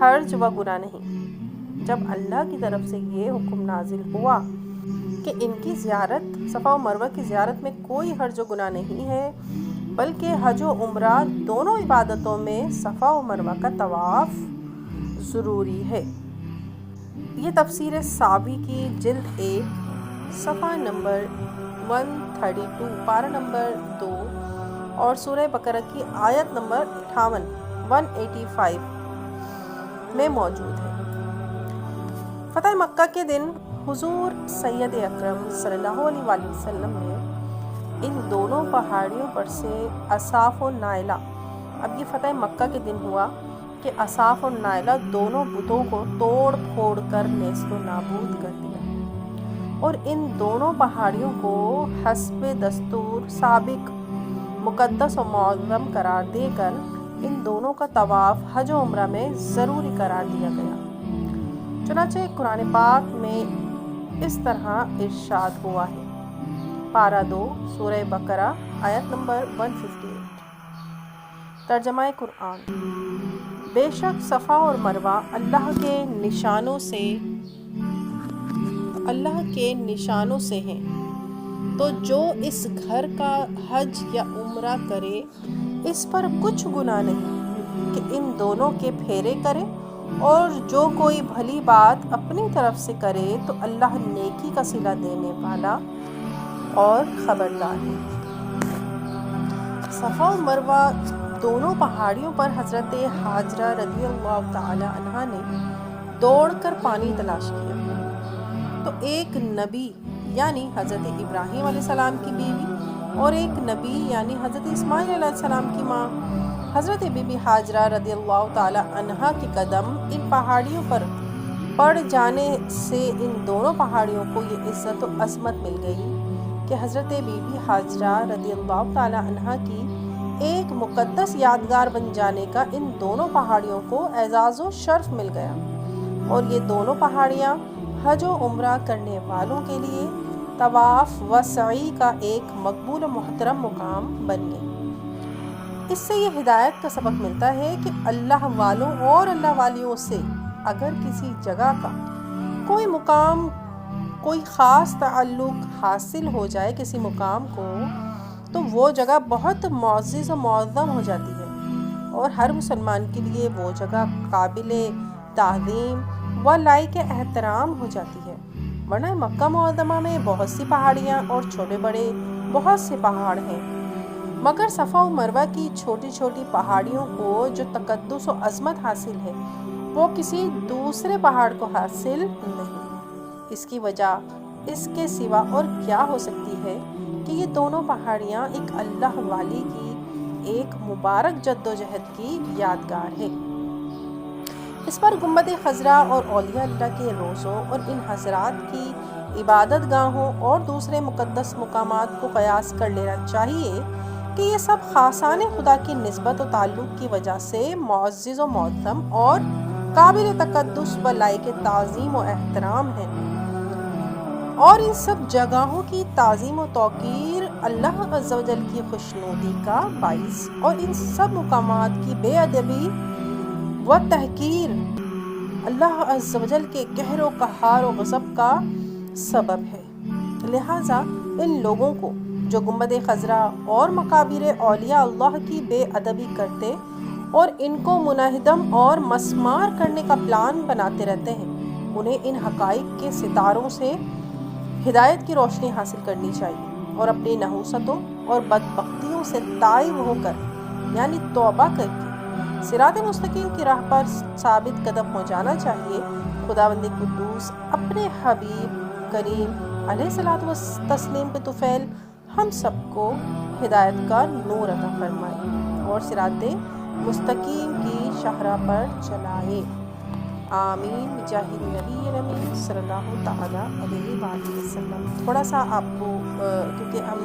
حرج و گناہ نہیں۔ جب اللہ کی طرف سے یہ حکم نازل ہوا کہ ان کی زیارت، صفا و مروہ کی زیارت میں کوئی حرج و گناہ نہیں ہے، بلکہ حج و عمرہ دونوں عبادتوں میں صفا و مروہ کا طواف ضروری ہے۔ یہ تفسیر ساوی کی جلد 1 صفحہ نمبر 132 پارہ نمبر 2 اور سورہ بقرہ کی آیت نمبر 185 میں موجود ہے۔ فتح مکہ کے دن حضور سید اکرم صلی اللہ علیہ وآلہ وسلم نے ان دونوں پہاڑیوں پر سے اصاف و نائلہ، اب یہ فتح مکہ کے دن ہوا کہ اصاف و نائلہ دونوں بتوں کو توڑ پھوڑ کر نیست و نابود کر دیا، اور ان دونوں پہاڑیوں کو حسب دستور سابق مقدس و معظم قرار دے کر ان دونوں کا طواف حج و عمرہ میں ضروری قرار دیا گیا۔ چنانچہ قرآن پاک میں اس طرح ارشاد ہوا ہے، پارہ 2 سورہ بقرہ آیت نمبر 158۔ ترجمہ قرآن: بے شک صفا اور مروہ اللہ کے نشانوں سے ہیں، تو جو اس گھر کا حج یا عمرہ کرے اس پر کچھ گناہ نہیں کہ ان دونوں کے پھیرے کرے، اور جو کوئی بھلی بات اپنی طرف سے کرے تو اللہ نیکی کا صلہ دینے والا اور خبردار ہے۔ صفا و مروہ دونوں پہاڑیوں پر حضرت حاجرہ رضی اللہ تعالی عنہا نے دوڑ کر پانی تلاش کیا، تو ایک نبی یعنی حضرت ابراہیم علیہ السلام کی بیوی اور ایک نبی یعنی حضرت اسماعیل علیہ السلام کی ماں حضرت بی بی حاجرہ رضی اللہ تعالی عنہا کے قدم ان پہاڑیوں پر پڑ جانے سے ان دونوں پہاڑیوں کو یہ عزت و عظمت مل گئی کہ حضرت بی بی حاجرہ رضی اللہ تعالی عنہا کی ایک مقدس یادگار بن جانے کا ان دونوں پہاڑیوں کو اعزاز و شرف مل گیا، اور یہ دونوں پہاڑیاں حج و عمرہ کرنے والوں کے لیے طواف و سعی کا ایک مقبول و محترم مقام بن گئی۔ اس سے یہ ہدایت کا سبق ملتا ہے کہ اللہ والوں اور اللہ والیوں سے اگر کسی جگہ کا کوئی مقام، کوئی خاص تعلق حاصل ہو جائے کسی مقام کو، تو وہ جگہ بہت معزز و معظم ہو جاتی ہے، اور ہر مسلمان کے لیے وہ جگہ قابل تعظیم و لائق احترام ہو جاتی ہے۔ ورنہ مکہ معظمہ میں بہت سی پہاڑیاں اور چھوٹے بڑے بہت سے پہاڑ ہیں، مگر صفا و مروہ کی چھوٹی چھوٹی پہاڑیوں کو جو تقدس و عظمت حاصل ہے وہ کسی دوسرے پہاڑ کو حاصل نہیں۔ اس کی وجہ اس کے سوا اور کیا ہو سکتی ہے کہ یہ دونوں پہاڑیاں ایک اللہ والی کی ایک مبارک جد و جہد کی یادگار ہے۔ اس پر گنبد خضرا اور اولیاء اللہ کے روضوں اور ان حضرات کی عبادت گاہوں اور دوسرے مقدس مقامات کو قیاس کر لینا چاہیے کہ یہ سب خاصان خدا کی نسبت و تعلق کی وجہ سے معزز و معظم اور قابل تقدس و لائق تعظیم و احترام ہیں، اور ان سب جگہوں کی تعظیم و توقیر اللہ عز و جل کی خوشنودی کا باعث اور ان سب مقامات کی بے ادبی و تحقیر اللہ عز و جل کے قہر و قہار و غضب کا سبب ہے۔ لہٰذا ان لوگوں کو جو گنبد خضرا اور مقابر اولیاء اللہ کی بے ادبی کرتے اور ان کو منہدم اور مسمار کرنے کا پلان بناتے رہتے ہیں، انہیں ان حقائق کے ستاروں سے ہدایت کی روشنی حاصل کرنی چاہیے، اور اپنی نحوستوں اور بدبختیوں سے تائب ہو کر یعنی توبہ کر کے صراط مستقیم کی راہ پر ثابت قدم ہو جانا چاہیے۔ خداوند قدوس اپنے حبیب کریم علیہ الصلوۃ والتسلیم کے طفیل ہم سب کو ہدایت کا نور عطا فرمائے اور صراط مستقیم کی شاہراہ پر چلائے۔ آمین بجاہ نبی امین صلی اللہ تعالی علیہ وآلہ وسلم۔ تھوڑا سا آپ کو کیونکہ ہم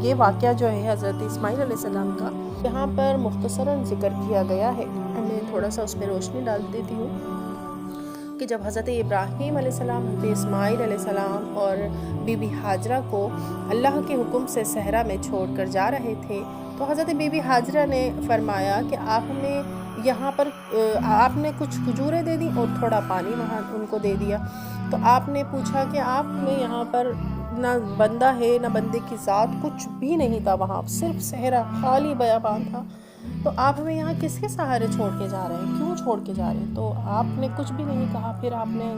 یہ واقعہ جو ہے حضرت اسماعیل علیہ السلام کا یہاں پر مختصراً ذکر کیا گیا ہے، میں تھوڑا سا اس پہ روشنی ڈال دیتی ہوں کہ جب حضرت ابراہیم علیہ السلام، حضرت اسماعیل علیہ السلام اور بی بی حاجرہ کو اللہ کے حکم سے صحرا میں چھوڑ کر جا رہے تھے، تو حضرت بی بی حاجرہ نے فرمایا کہ آپ ہمیں یہاں پر آپ نے کچھ کھجوریں دے دی اور تھوڑا پانی وہاں ان کو دے دیا. تو آپ نے پوچھا کہ آپ میں یہاں پر نہ بندہ ہے نہ بندے کی ذات، کچھ بھی نہیں تھا وہاں، صرف صحرا خالی بیابان تھا، تو آپ ہمیں یہاں کس کے سہارے چھوڑ کے جا رہے ہیں، کیوں چھوڑ کے جا رہے ہیں؟ تو آپ نے کچھ بھی نہیں کہا. پھر آپ نے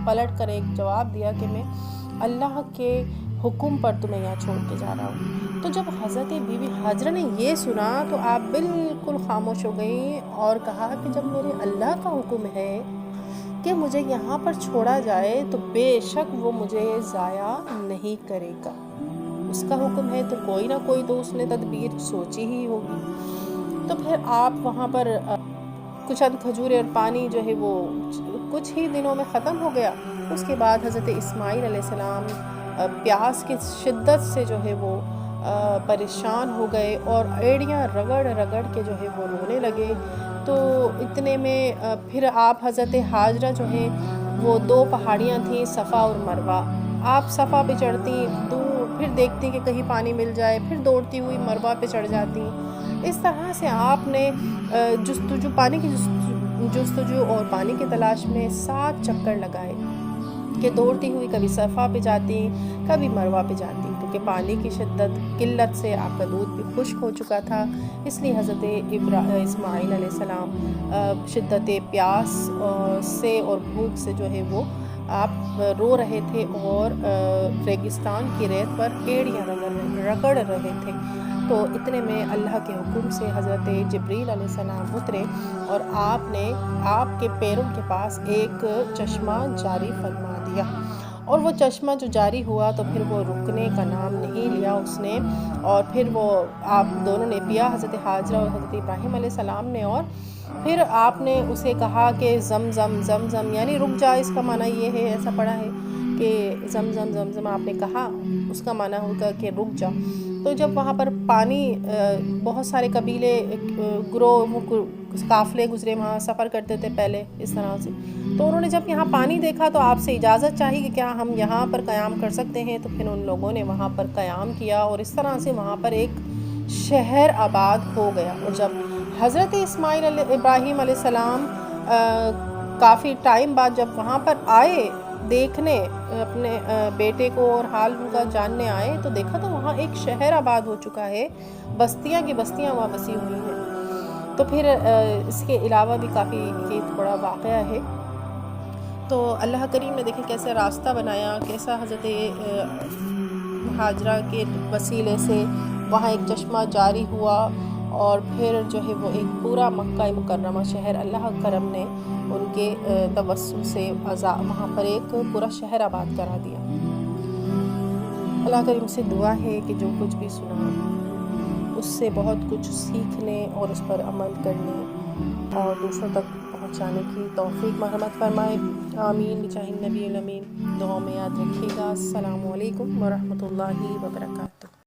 پلٹ کر ایک جواب دیا کہ میں اللہ کے حکم پر تمہیں یہاں چھوڑ کے جا رہا ہوں. تو جب حضرت بی بی ہاجرہ نے یہ سنا تو آپ بالکل خاموش ہو گئی اور کہا کہ جب میرے اللہ کا حکم ہے کہ مجھے یہاں پر چھوڑا جائے تو بے شک وہ مجھے ضائع نہیں کرے گا. اس کا حکم ہے تو کوئی نہ کوئی تو اس نے تدبیر سوچی ہی ہوگی. تو پھر آپ وہاں پر کچھ کھجورے اور پانی جو ہے وہ کچھ ہی دنوں میں ختم ہو گیا. اس کے بعد حضرت اسماعیل علیہ السلام پیاس کی شدت سے جو ہے وہ پریشان ہو گئے اور ایڑیاں رگڑ رگڑ کے جو ہے وہ رونے لگے. تو اتنے میں پھر آپ حضرت ہاجرہ جو ہے وہ 2 پہاڑیاں تھیں، صفا اور مروہ. آپ صفا پہ چڑھتی، دور پھر دیکھتی کہ کہیں پانی مل جائے، پھر دوڑتی ہوئی مروہ پہ چڑھ جاتی. اس طرح سے آپ نے پانی کی جستجو اور پانی کی تلاش میں 7 چکر لگائے کہ دوڑتی ہوئی کبھی صفا پہ جاتی، کبھی مروہ پہ جاتی، کیونکہ پانی کی شدت قلت سے آپ کا دودھ بھی خشک ہو چکا تھا. اس لیے حضرت اسماعیل علیہ السلام شدت پیاس سے اور بھوک سے جو ہے وہ آپ رو رہے تھے اور ریگستان کی ریت پر ایڑیاں رگڑ رہے تھے. تو اتنے میں اللہ کے حکم سے حضرت جبریل علیہ السلام اترے اور آپ نے آپ کے پیروں کے پاس ایک چشمہ جاری فرما دیا. اور وہ چشمہ جو جاری ہوا تو پھر وہ رکنے کا نام نہیں لیا اس نے، اور پھر وہ آپ دونوں نے پیا، حضرت ہاجرہ اور حضرت ابراہیم علیہ السلام نے. اور پھر آپ نے اسے کہا کہ زمزم زمزم، یعنی رک جا، اس کا معنی یہ ہے، ایسا پڑھا ہے کہ زمزم زمزم آپ نے کہا، اس کا معنی ہوگا کہ رک جا. تو جب وہاں پر پانی بہت سارے قبیلے گروہ قافلے گزرے، وہاں سفر کرتے تھے پہلے اس طرح سے، تو انہوں نے جب یہاں پانی دیکھا تو آپ سے اجازت چاہی کہ کیا ہم یہاں پر قیام کر سکتے ہیں. تو پھر ان لوگوں نے وہاں پر قیام کیا اور اس طرح سے وہاں پر ایک شہر آباد ہو گیا. اور جب حضرت ابراہیم علیہ السلام کافی ٹائم بعد جب وہاں پر آئے دیکھنے اپنے بیٹے کو اور حال ان کا جاننے آئے، تو دیکھا تو وہاں ایک شہر آباد ہو چکا ہے، بستیاں کی بستیاں وہاں بسی ہوئی ہیں. تو پھر اس کے علاوہ بھی کافی یہ بڑا واقعہ ہے. تو اللہ کریم نے دیکھیں کیسے راستہ بنایا، کیسا حضرت ہاجرہ کے وسیلے سے وہاں ایک چشمہ جاری ہوا، اور پھر جو ہے وہ ایک پورا مکہ مکرمہ شہر اللہ کرم نے ان کے توسل سے وہاں پر ایک پورا شہر آباد کرا دیا. اللہ کریم سے دعا ہے کہ جو کچھ بھی سنا اس سے بہت کچھ سیکھنے اور اس پر عمل کرنے اور دوسروں تک پہنچانے کی توفیق مرحمت فرمائے. آمین بجاہ النبی الامین. دعا میں یاد رکھیے گا. السلام علیکم ورحمۃ اللہ وبرکاتہ.